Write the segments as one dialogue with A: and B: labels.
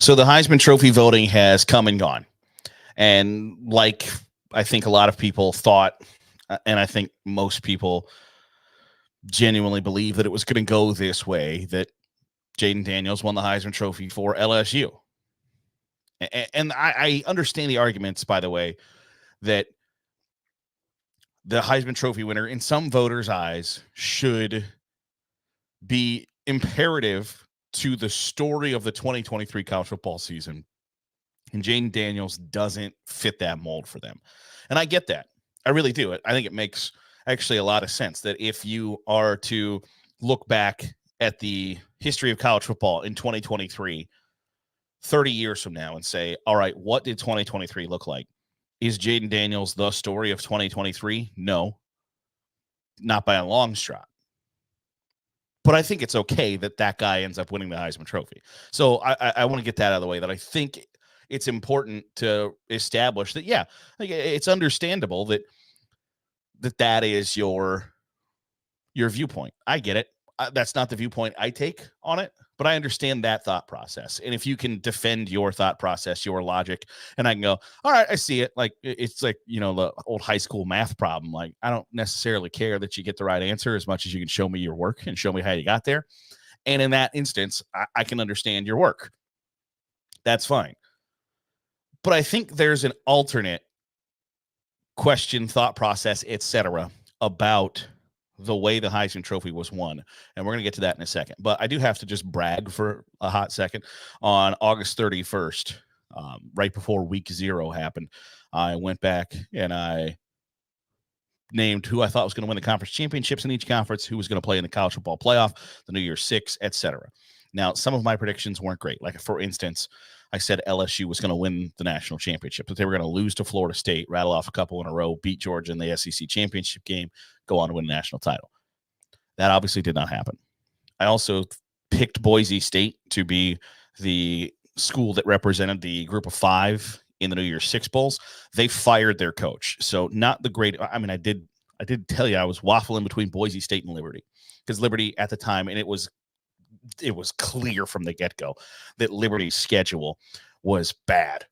A: So the Heisman Trophy voting has come and gone. And like I think a lot of people thought, and I think most people genuinely believe that it was going to go this way, that Jaden Daniels won the Heisman Trophy for LSU. And I understand the arguments, by the way, that the Heisman Trophy winner, in some voters' eyes, should be imperative to the story of the 2023 college football season. And Jaden Daniels doesn't fit that mold for them. And I get that. I really do. I think it makes actually a lot of sense that if you are to look back at the history of college football in 2023, 30 years from now, and say, all right, what did 2023 look like? Is Jaden Daniels the story of 2023? No, not by a long shot. But I think it's okay that that guy ends up winning the Heisman Trophy. So I want to get that out of the way, that I think it's important to establish that, yeah, it's understandable that is your viewpoint. I get it. That's not the viewpoint I take on it, but I understand that thought process. And if you can defend your thought process, your logic, and I can go, all right, I see it. Like, it's like, the old high school math problem. Like, I don't necessarily care that you get the right answer as much as you can show me your work and show me how you got there. And in that instance, I can understand your work. That's fine. But I think there's an alternate question, thought process, etc., about the way the Heisman Trophy was won. And we're going to get to that in a second. But I do have to just brag for a hot second. On August 31st, right before week 0 happened, I went back and I named who I thought was going to win the conference championships in each conference, who was going to play in the college football playoff, the New Year's Six, etc. Now, some of my predictions weren't great. Like, for instance, I said LSU was going to win the national championship, that they were going to lose to Florida State, rattle off a couple in a row, beat Georgia in the SEC championship game, go on to win a national title. That obviously did not happen. I also picked Boise State to be the school that represented the group of 5 in the New Year's Six Bowls. They fired their coach. So not the great. I mean, I did tell you I was waffling between Boise State and Liberty, because Liberty at the time, and it was clear from the get-go that Liberty's schedule was bad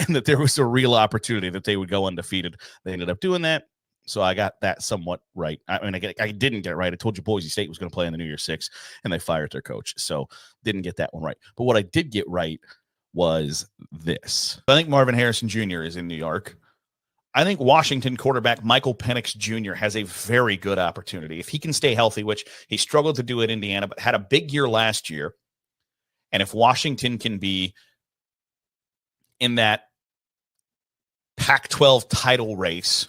A: and that there was a real opportunity that they would go undefeated. They ended up doing that. So I got that somewhat right. I mean, I didn't get it right. I told you Boise State was going to play in the New Year's Six, and they fired their coach. So didn't get that one right. But what I did get right was this. I think Marvin Harrison Jr. is in New York. I think Washington quarterback Michael Penix Jr. has a very good opportunity. If he can stay healthy, which he struggled to do at Indiana, but had a big year last year. And if Washington can be in that Pac-12 title race,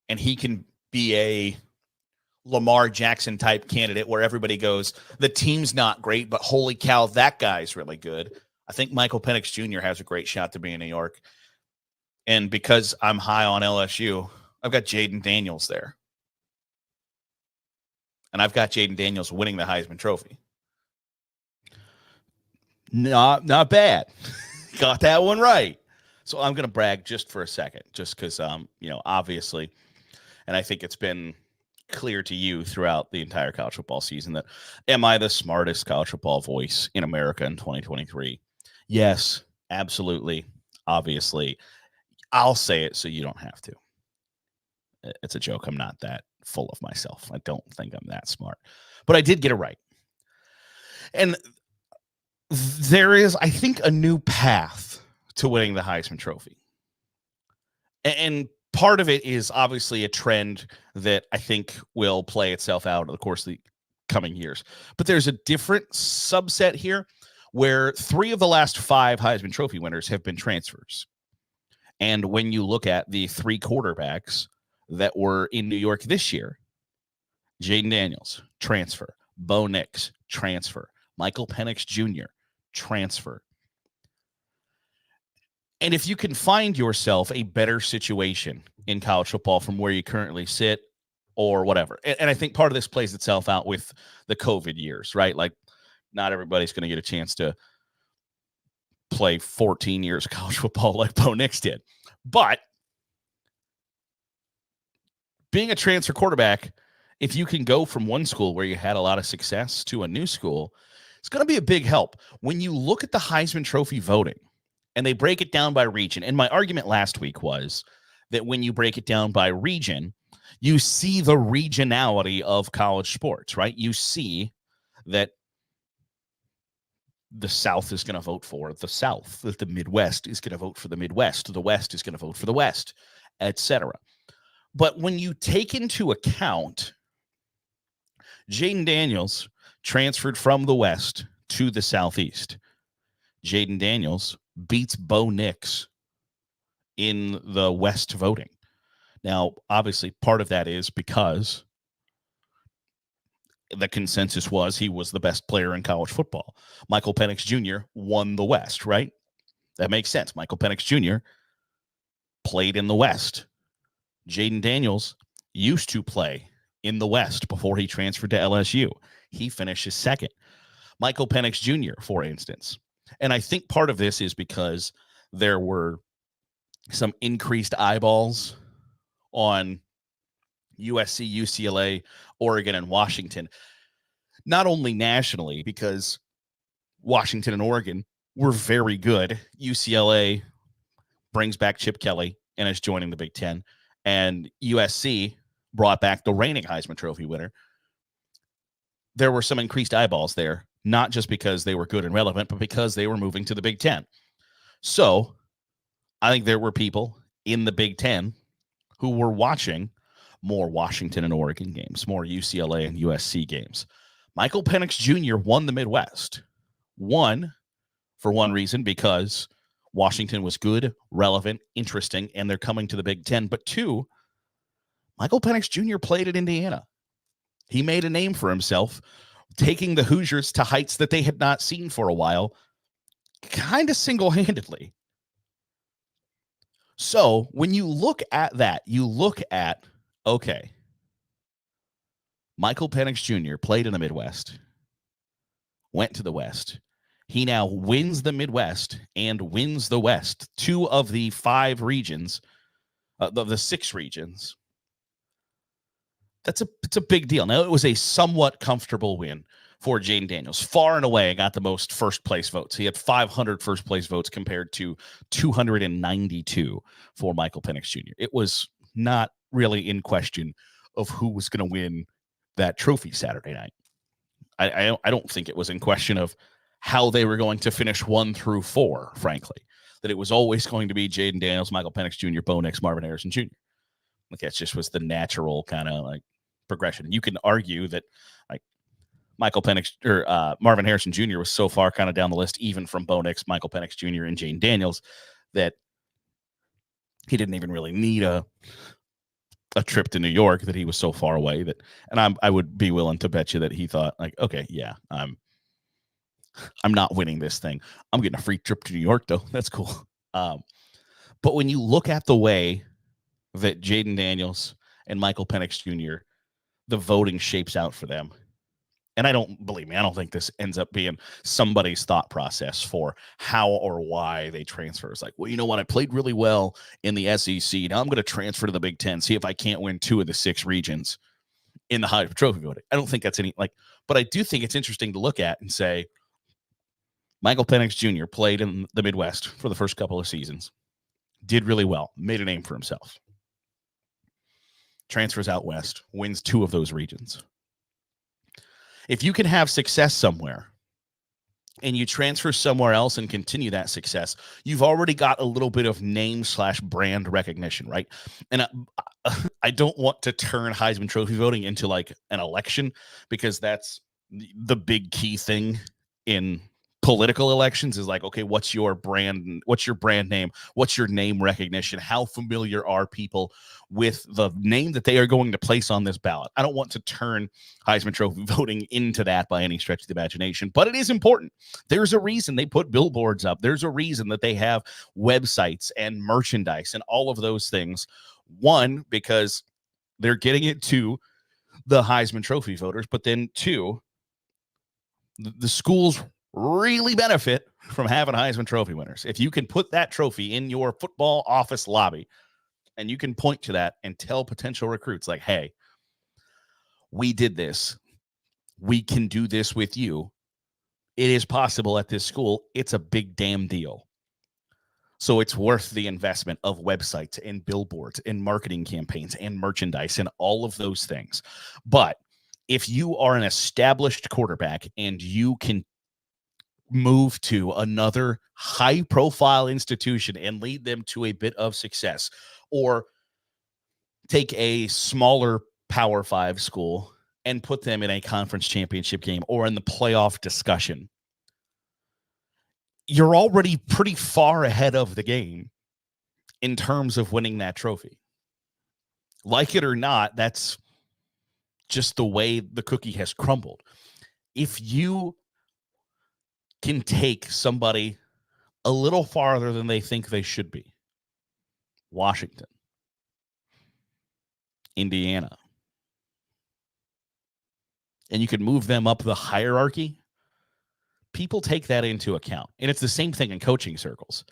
A: and he can be a Lamar Jackson type candidate where everybody goes, the team's not great, but holy cow, that guy's really good. I think Michael Penix Jr. has a great shot to be in New York. And because I'm high on LSU, I've got Jaden Daniels there. And I've got Jaden Daniels winning the Heisman Trophy. Not bad. Got that one right. So I'm going to brag just for a second, just because, obviously, and I think it's been clear to you throughout the entire college football season that, am I the smartest college football voice in America in 2023? Yes, absolutely. Obviously. I'll say it so you don't have to. It's a joke. I'm not that full of myself. I don't think I'm that smart. But I did get it right. And there is, I think, a new path to winning the Heisman Trophy. And part of it is obviously a trend that I think will play itself out over the course of the coming years. But there's a different subset here where 3 of the last 5 Heisman Trophy winners have been transfers. And when you look at the 3 quarterbacks that were in New York this year, Jaden Daniels, transfer. Bo Nix, transfer. Michael Penix Jr., transfer. And if you can find yourself a better situation in college football from where you currently sit or whatever, and I think part of this plays itself out with the COVID years, right? Like, not everybody's going to get a chance to play 14 years of college football like Bo Nix did. But being a transfer quarterback, if you can go from one school where you had a lot of success to a new school, It's going to be a big help. When you look at the Heisman Trophy voting and they break it down by region, and my argument last week was that when you break it down by region, you see the regionality of college sports, right? You see that the South is going to vote for the South, that the Midwest is going to vote for the Midwest, the West is going to vote for the West, etc. But when you take into account Jayden Daniels transferred from the West to the Southeast, Jayden Daniels beats Bo Nix in the West voting. Now, obviously, part of that is because the consensus was he was the best player in college football. Michael Penix Jr. won the West, right? That makes sense. Michael Penix Jr. played in the West. Jayden Daniels used to play in the West before he transferred to LSU. He finishes second. Michael Penix Jr., for instance. And I think part of this is because there were some increased eyeballs on USC, UCLA, Oregon, and Washington. Not only nationally, because Washington and Oregon were very good. UCLA brings back Chip Kelly and is joining the Big Ten. And USC brought back the reigning Heisman Trophy winner. There were some increased eyeballs there, not just because they were good and relevant, but because they were moving to the Big Ten. So I think there were people in the Big Ten who were watching more Washington and Oregon games, more UCLA and USC games. Michael Penix Jr. won the Midwest. One, for one reason, because Washington was good, relevant, interesting, and they're coming to the Big Ten. But two, Michael Penix Jr. played at Indiana. He made a name for himself, taking the Hoosiers to heights that they had not seen for a while, kind of single-handedly. So when you look at that, you look at, okay, Michael Penix Jr. played in the Midwest, went to the West. He now wins the Midwest and wins the West, 2 of the 5 regions, the 6 regions. It's a big deal. Now, it was a somewhat comfortable win for Jayden Daniels. Far and away, got the most first-place votes. He had 500 first-place votes compared to 292 for Michael Penix Jr. It was not really in question of who was going to win that trophy Saturday night. I don't think it was in question of how they were going to finish 1 through 4, frankly. That it was always going to be Jayden Daniels, Michael Penix Jr., Bo Nix, Marvin Harrison Jr. Like, that just was the natural kind of like progression. You can argue that like Michael Penix or Marvin Harrison Jr. was so far kind of down the list, even from Bo Nix, Michael Penix Jr., and Jayden Daniels, that he didn't even really need a trip to New York, that he was so far away that, and I would be willing to bet you that he thought like, okay, yeah, I'm not winning this thing. I'm getting a free trip to New York though. That's cool. But when you look at the way that Jayden Daniels and Michael Penix Jr., the voting shapes out for them, and I don't think this ends up being somebody's thought process for how or why they transfer. It's like, well, you know what? I played really well in the SEC. Now I'm going to transfer to the Big Ten, see if I can't win 2 of the 6 regions in the Heisman Trophy voting. I don't think that's but I do think it's interesting to look at and say, Michael Penix Jr. played in the Midwest for the first couple of seasons, did really well, made a name for himself. Transfers out west, wins 2 of those regions. If you can have success somewhere and you transfer somewhere else and continue that success, you've already got a little bit of name/brand recognition, right? And I don't want to turn Heisman Trophy voting into like an election, because that's the big key thing in political elections is like, okay, what's your brand? What's your brand name? What's your name recognition? How familiar are people with the name that they are going to place on this ballot? I don't want to turn Heisman Trophy voting into that by any stretch of the imagination, but it is important. There's a reason they put billboards up. There's a reason that they have websites and merchandise and all of those things. One, because they're getting it to the Heisman Trophy voters, but then 2, the schools really benefit from having Heisman Trophy winners. If you can put that trophy in your football office lobby and you can point to that and tell potential recruits like, hey, we did this. We can do this with you. it is possible at this school. It's a big damn deal. So it's worth the investment of websites and billboards and marketing campaigns and merchandise and all of those things. But if you are an established quarterback and you can move to another high-profile institution and lead them to a bit of success, or take a smaller Power 5 school and put them in a conference championship game or in the playoff discussion, you're already pretty far ahead of the game in terms of winning that trophy. Like it or not, that's just the way the cookie has crumbled. If you can take somebody a little farther than they think they should be, Washington, Indiana, and you can move them up the hierarchy, people take that into account. And it's the same thing in coaching circles.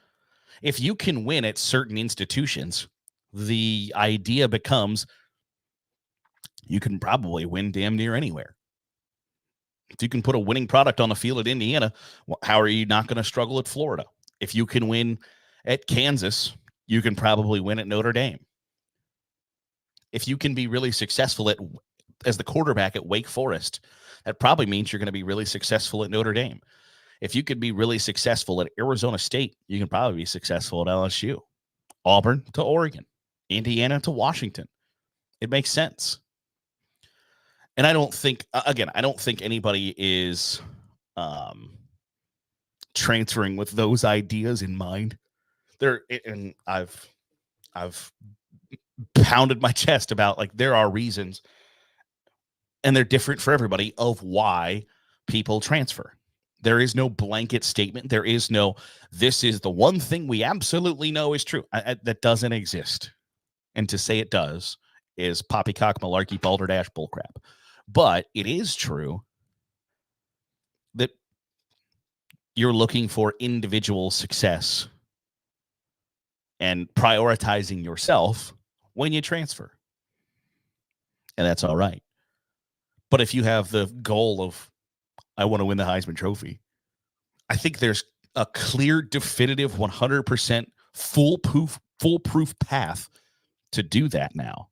A: If you can win at certain institutions, the idea becomes you can probably win damn near anywhere. If you can put a winning product on the field at Indiana, how are you not going to struggle at Florida? If you can win at Kansas, you can probably win at Notre Dame. If you can be really successful as the quarterback at Wake Forest, that probably means you're going to be really successful at Notre Dame. If you could be really successful at Arizona State, you can probably be successful at LSU. Auburn to Oregon, Indiana to Washington. It makes sense. And I don't think anybody is transferring with those ideas in mind. And I've pounded my chest about, like, there are reasons, and they're different for everybody, of why people transfer. There is no blanket statement. There is no, this is the one thing we absolutely know is true. That doesn't exist. And to say it does is poppycock, malarkey, balderdash, bullcrap. But it is true that you're looking for individual success and prioritizing yourself when you transfer. And that's all right. But if you have the goal of, I want to win the Heisman Trophy, I think there's a clear, definitive, 100% foolproof path to do that now.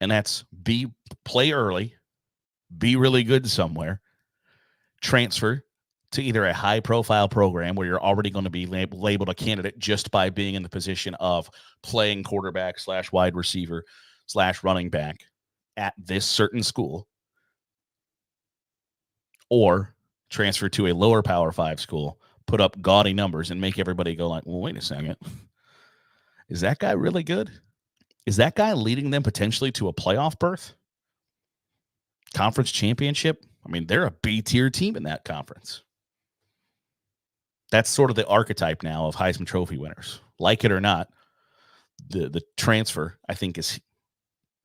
A: And that's play early, be really good somewhere, transfer to either a high-profile program where you're already going to be labeled a candidate just by being in the position of playing quarterback / wide receiver / running back at this certain school, or transfer to a lower Power 5 school, put up gaudy numbers, and make everybody go like, well, wait a second. Is that guy really good? Is that guy leading them potentially to a playoff berth? Conference championship? I mean, they're a B-tier team in that conference. That's sort of the archetype now of Heisman Trophy winners. Like it or not, the transfer, I think, is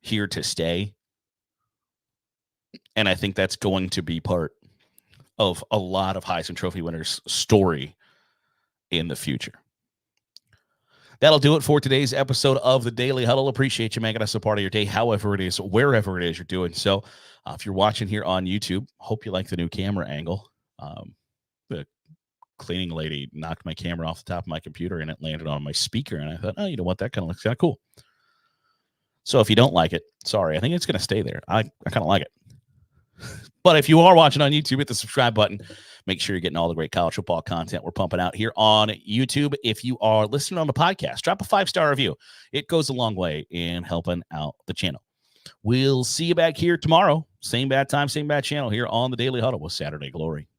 A: here to stay. And I think that's going to be part of a lot of Heisman Trophy winners' story in the future. That'll do it for today's episode of the Daily Huddle. Appreciate you making us a part of your day, however it is, wherever it is you're doing. So if you're watching here on YouTube, hope you like the new camera angle. The cleaning lady knocked my camera off the top of my computer and it landed on my speaker. And I thought, oh, you know what? That kind of looks kind of cool. So if you don't like it, sorry, I think it's going to stay there. I kind of like it. But if you are watching on YouTube, hit the subscribe button. Make sure you're getting all the great college football content we're pumping out here on YouTube. If you are listening on the podcast, drop a 5-star review. It goes a long way in helping out the channel. We'll see you back here tomorrow. Same bad time, same bad channel here on the Daily Huddle with Saturday Glory.